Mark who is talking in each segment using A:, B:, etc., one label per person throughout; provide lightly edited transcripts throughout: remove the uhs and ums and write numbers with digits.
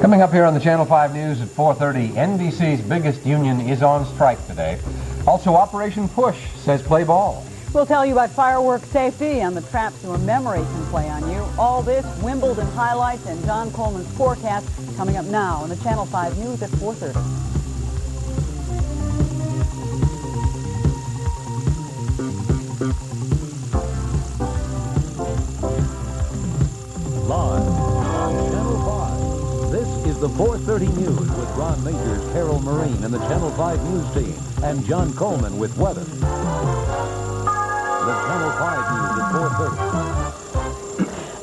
A: Coming up here on the Channel 5 News at 4:30, NBC's biggest union is on strike today. Also, Operation Push says play ball.
B: We'll tell you about fireworks safety and the traps your memory can play on you. All this, Wimbledon highlights, and John Coleman's forecast coming up now on the Channel 5 News at 4:30.
C: Live on Channel 5. This is the 4:30 News with Ron Majors, Carol Marine, and the Channel 5 News team, and John Coleman with weather. The Channel 5 News at 4:30.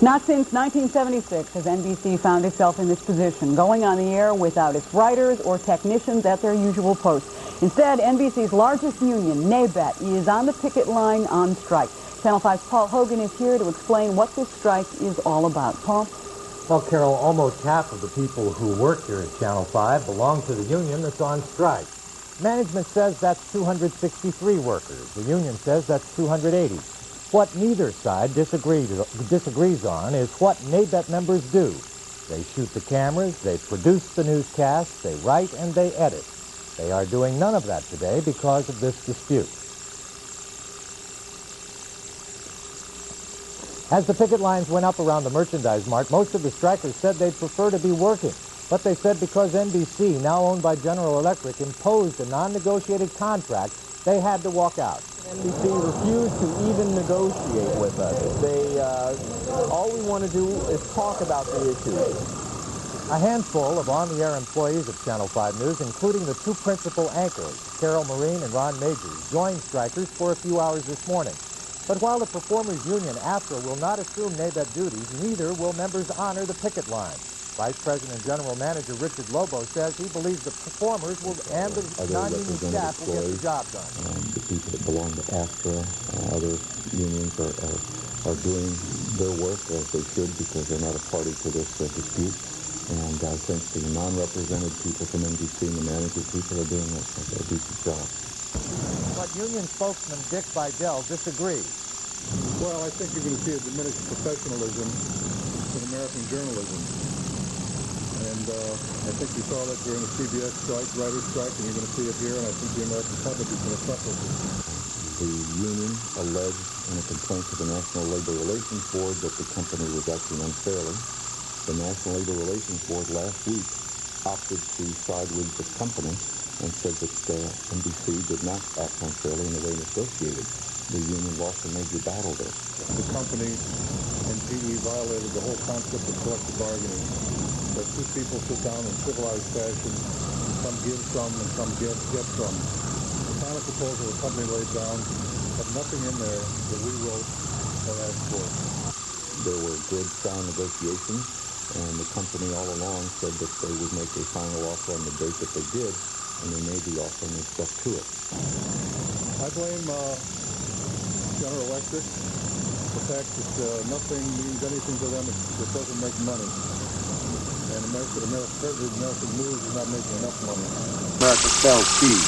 B: Not since 1976 has NBC found itself in this position, going on the air without its writers or technicians at their usual posts. Instead, NBC's largest union, NABET, is on the picket line on strike. Channel 5's Paul Hogan is here to explain what this strike is all about. Paul?
D: Well, Carol, almost half of the people who work here at Channel 5 belong to the union that's on strike. Management says that's 263 workers. The union says that's 280. What neither side disagrees on is what NABET members do. They shoot the cameras, they produce the newscasts, they write, and they edit. They are doing none of that today because of this dispute. As the picket lines went up around the merchandise mart, most of the strikers said they'd prefer to be working. But they said because NBC, now owned by General Electric, imposed a non-negotiated contract, they had to walk out.
E: NBC refused to even negotiate with us. All we want to do is talk about the issue.
D: A handful of on-the-air employees at Channel 5 News, including the two principal anchors, Carol Marine and Ron Majors, joined strikers for a few hours this morning. But while the Performers Union, AFTRA, will not assume NABET duties, neither will members honor the picket line. Vice President and General Manager Richard Lobo says he believes the performers and the non-union staff will get the job done.
F: The people that belong to AFTRA, other unions are doing their work as they should because they're not a party to this dispute. And I think the non-represented people from NBC and the management people are doing a decent job.
D: But union spokesman Dick Vidal disagrees.
G: Well, I think you're going to see a diminished professionalism in American journalism. And I think you saw that during the CBS strike, writer's strike, and you're going to see it here, and I think the American public is going to suffer.
F: The union alleged in a complaint to the National Labor Relations Board that the company was acting unfairly. The National Labor Relations Board last week opted to side with the company and said that NBC did not act unfairly in the way negotiated. The union lost a major battle there.
G: The company and GE violated the whole concept of collective bargaining. That two people sit down in civilized fashion, some give some and some get some. The final proposal the company laid down had nothing in there that we wrote or asked for.
F: There were good, sound negotiations, and the company all along said that they would make a final offer on the date that they did, and they made the offer and they stuck to it.
G: I blame General Electric. The fact that nothing means anything to them that doesn't make money. And American News is not making enough money.
H: America sells cheese.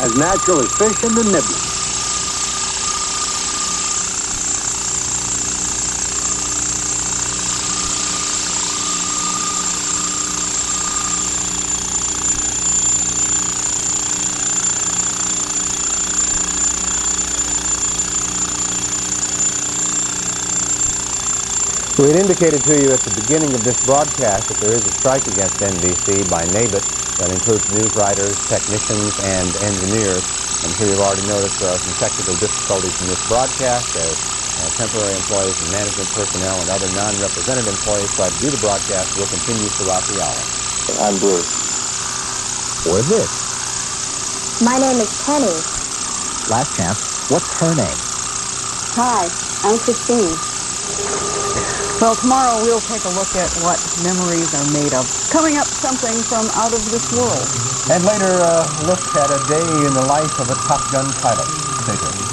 H: As natural as fish in the nibbler.
A: We had indicated to you at the beginning of this broadcast that there is a strike against NBC by NABET that includes news writers, technicians, and engineers. I'm sure you've already noticed there are some technical difficulties in this broadcast as temporary employees and management personnel and other non-represented employees try to do the broadcast will continue throughout the hour.
H: I'm Bruce.
D: Or this.
I: My name is Penny.
D: Last chance. What's her name?
I: Hi, I'm Christine.
B: Well, tomorrow we'll take a look at what memories are made of. Coming up, something from out of this world.
A: And later, look at a day in the life of a Top Gun pilot. Stay tuned.